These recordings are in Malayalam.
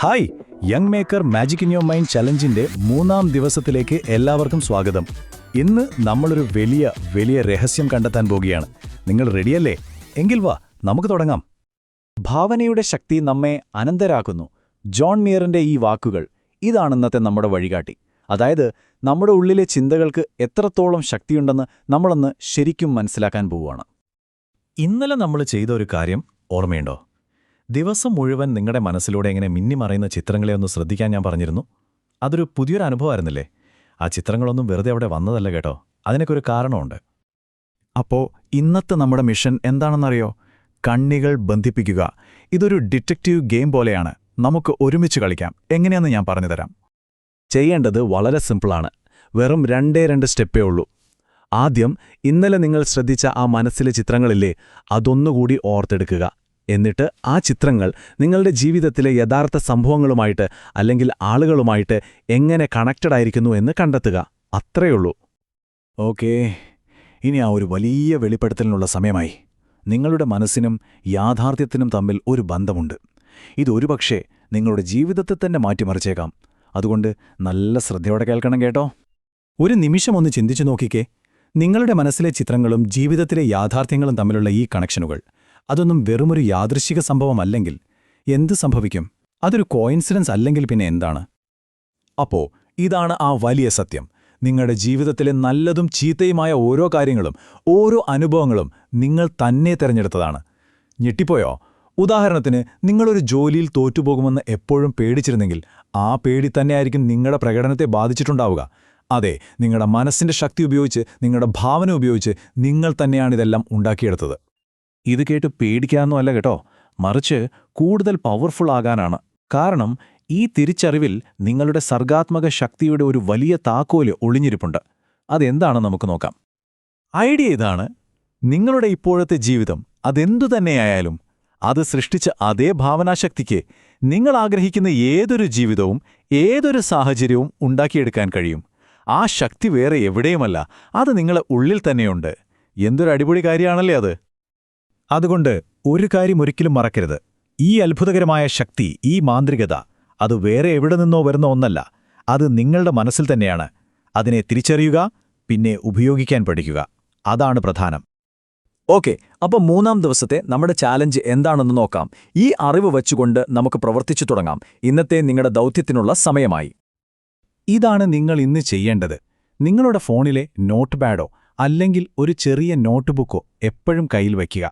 Hi young maker magic in your mind ചലഞ്ചിന്റെ 3-ാം ദിവസത്തിലേക്ക് എല്ലാവർക്കും സ്വാഗതം. ഇന്ന് നമ്മളൊരു വലിയ രഹസ്യം കണ്ടെത്താൻ പോകുകയാണ്. നിങ്ങൾ റെഡിയല്ലേ? എങ്കിൽ വാ, നമുക്ക് തുടങ്ങാം. ഭാവനയുടെ ശക്തി നമ്മെ അനന്തരാക്കുന്നു. ജോൺ മിയറിന്റെ ഈ വാക്കുകൾ ഇതാണ് ഇന്നത്തെ നമ്മുടെ വഴികാട്ടി. അതായത് നമ്മുടെ ഉള്ളിലെ ചിന്തകൾക്ക് എത്രത്തോളം ശക്തിയുണ്ടെന്ന് നമ്മളൊന്ന് ശരിക്കും മനസ്സിലാക്കാൻ പോവുകയാണ്. ഇന്നലെ നമ്മൾ ചെയ്ത ഒരു കാര്യം ഓർമ്മയുണ്ടോ? ദിവസം മുഴുവൻ നിങ്ങളുടെ മനസ്സിലൂടെ എങ്ങനെ മിന്നിമറയുന്ന ചിത്രങ്ങളെ ഒന്ന് ശ്രദ്ധിക്കാൻ ഞാൻ പറഞ്ഞിരുന്നു. അതൊരു പുതിയൊരു അനുഭവമായിരുന്നില്ലേ? ആ ചിത്രങ്ങളൊന്നും വെറുതെ അവിടെ വന്നതല്ല കേട്ടോ, അതിനൊക്കെ ഒരു കാരണമുണ്ട്. അപ്പോൾ ഇന്നത്തെ നമ്മുടെ മിഷൻ എന്താണെന്നറിയോ? കണ്ണികൾ ബന്ധിപ്പിക്കുക. ഇതൊരു ഡിറ്റക്റ്റീവ് ഗെയിം പോലെയാണ്. നമുക്ക് ഒരുമിച്ച് കളിക്കാം. എങ്ങനെയാണെന്ന് ഞാൻ പറഞ്ഞുതരാം. ചെയ്യേണ്ടത് വളരെ സിമ്പിളാണ്. വെറും 2 സ്റ്റെപ്പേ ഉള്ളൂ. ആദ്യം ഇന്നലെ നിങ്ങൾ ശ്രദ്ധിച്ച ആ മനസ്സിലെ ചിത്രങ്ങളില്ലേ, അതൊന്നുകൂടി ഓർത്തെടുക്കുക. എന്നിട്ട് ആ ചിത്രങ്ങൾ നിങ്ങളുടെ ജീവിതത്തിലെ യഥാർത്ഥ സംഭവങ്ങളുമായിട്ട് അല്ലെങ്കിൽ ആളുകളുമായിട്ട് എങ്ങനെ കണക്റ്റഡ് ആയിരിക്കുന്നു എന്ന് കണ്ടെത്തുക. അത്രയുള്ളൂ. ഓക്കേ, ഇനി ആ ഒരു വലിയ വെളിപ്പെടുത്തലിനുള്ള സമയമായി. നിങ്ങളുടെ മനസ്സിനും യാഥാർത്ഥ്യത്തിനും തമ്മിൽ ഒരു ബന്ധമുണ്ട്. ഇതൊരുപക്ഷേ നിങ്ങളുടെ ജീവിതത്തെ തന്നെ മാറ്റിമറിച്ചേക്കാം. അതുകൊണ്ട് നല്ല ശ്രദ്ധയോടെ കേൾക്കണം കേട്ടോ. ഒരു നിമിഷം ഒന്ന് ചിന്തിച്ചു നോക്കിക്കേ. നിങ്ങളുടെ മനസ്സിലെ ചിത്രങ്ങളും ജീവിതത്തിലെ യാഥാർത്ഥ്യങ്ങളും തമ്മിലുള്ള ഈ കണക്ഷനുകൾ, അതൊന്നും വെറുമൊരു യാദൃശ്ചിക സംഭവമല്ലെങ്കിൽ എന്ത് സംഭവിക്കും? അതൊരു കോയിൻസിഡൻസ് അല്ലെങ്കിൽ പിന്നെ എന്താണ്? അപ്പോ ഇതാണ് ആ വലിയ സത്യം. നിങ്ങളുടെ ജീവിതത്തിലെ നല്ലതും ചീത്തയുമായ ഓരോ കാര്യങ്ങളും, ഓരോ അനുഭവങ്ങളും നിങ്ങൾ തന്നെ തിരഞ്ഞെടുത്തതാണ്. ഞെട്ടിപ്പോയോ? ഉദാഹരണത്തിന്, നിങ്ങളൊരു ജോലിയിൽ തോറ്റുപോകുമെന്ന് എപ്പോഴും പേടിച്ചിരുന്നെങ്കിൽ ആ പേടി തന്നെയായിരിക്കും നിങ്ങളുടെ പ്രകടനത്തെ ബാധിച്ചിട്ടുണ്ടാവുക. അതെ, നിങ്ങളുടെ മനസ്സിന്റെ ശക്തി ഉപയോഗിച്ച്, നിങ്ങളുടെ ഭാവന ഉപയോഗിച്ച് നിങ്ങൾ തന്നെയാണിതെല്ലാം ഉണ്ടാക്കിയെടുത്തത്. ഇത് കേട്ട് പേടിക്കാനൊന്നുമല്ല കേട്ടോ, മറിച്ച് കൂടുതൽ പവർഫുൾ ആകാനാണ്. കാരണം ഈ തിരിച്ചറിവിൽ നിങ്ങളുടെ സർഗാത്മക ശക്തിയുടെ ഒരു വലിയ താക്കോല് ഒളിഞ്ഞിരിപ്പുണ്ട്. അതെന്താണെന്ന് നമുക്ക് നോക്കാം. ഐഡിയ ഇതാണ്: നിങ്ങളുടെ ഇപ്പോഴത്തെ ജീവിതം അതെന്തു തന്നെയായാലും അത് സൃഷ്ടിച്ച അതേ ഭാവനാശക്തിക്ക് നിങ്ങൾ ആഗ്രഹിക്കുന്ന ഏതൊരു ജീവിതവും ഏതൊരു സാഹചര്യവും ഉണ്ടാക്കിയെടുക്കാൻ കഴിയും. ആ ശക്തി വേറെ എവിടെയുമല്ല, അത് നിങ്ങളെ ഉള്ളിൽ തന്നെയുണ്ട്. എന്തൊരു അടിപൊളി കാര്യമാണല്ലേ അത്! അതുകൊണ്ട് ഒരു കാര്യം ഒരിക്കലും മറക്കരുത്. ഈ അത്ഭുതകരമായ ശക്തി, ഈ മാന്ത്രികത, അത് വേറെ എവിടെ നിന്നോ വരുന്ന ഒന്നല്ല. അത് നിങ്ങളുടെ മനസ്സിൽ തന്നെയാണ്. അതിനെ തിരിച്ചറിയുക, പിന്നെ ഉപയോഗിക്കാൻ പഠിക്കുക. അതാണ് പ്രധാനം. ഓക്കെ, അപ്പോൾ 3-ാം ദിവസത്തെ നമ്മുടെ ചാലഞ്ച് എന്താണെന്ന് നോക്കാം. ഈ അറിവ് വച്ചുകൊണ്ട് നമുക്ക് പ്രവർത്തിച്ചു തുടങ്ങാം. ഇന്നത്തെ നിങ്ങളുടെ ദൗത്യത്തിനുള്ള സമയമായി. ഇതാണ് നിങ്ങൾ ഇന്ന് ചെയ്യേണ്ടത്. നിങ്ങളുടെ ഫോണിലെ നോട്ട് പാഡോ അല്ലെങ്കിൽ ഒരു ചെറിയ നോട്ട്ബുക്കോ എപ്പോഴും കയ്യിൽ വയ്ക്കുക.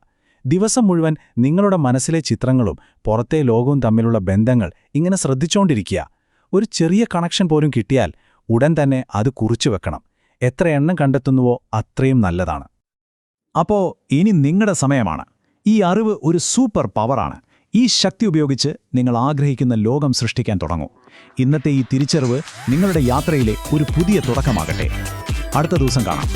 ദിവസം മുഴുവൻ നിങ്ങളുടെ മനസ്സിലെ ചിത്രങ്ങളും പുറത്തെ ലോകവും തമ്മിലുള്ള ബന്ധങ്ങൾ ഇങ്ങനെ ശ്രദ്ധിച്ചുകൊണ്ടിരിക്കുക. ഒരു ചെറിയ കണക്ഷൻ പോലും കിട്ടിയാൽ ഉടൻ തന്നെ അത് കുറിച്ചു വെക്കണം. എത്ര എണ്ണം കണ്ടെത്തുന്നുവോ അത്രയും നല്ലതാണ്. അപ്പോൾ ഇനി നിങ്ങളുടെ സമയമാണ്. ഈ അറിവ് ഒരു സൂപ്പർ പവറാണ്. ഈ ശക്തി ഉപയോഗിച്ച് നിങ്ങൾ ആഗ്രഹിക്കുന്ന ലോകം സൃഷ്ടിക്കാൻ തുടങ്ങൂ. ഇന്നത്തെ ഈ തിരിച്ചറിവ് നിങ്ങളുടെ യാത്രയിലെ ഒരു പുതിയ തുടക്കമാകട്ടെ. അടുത്ത ദിവസം കാണാം.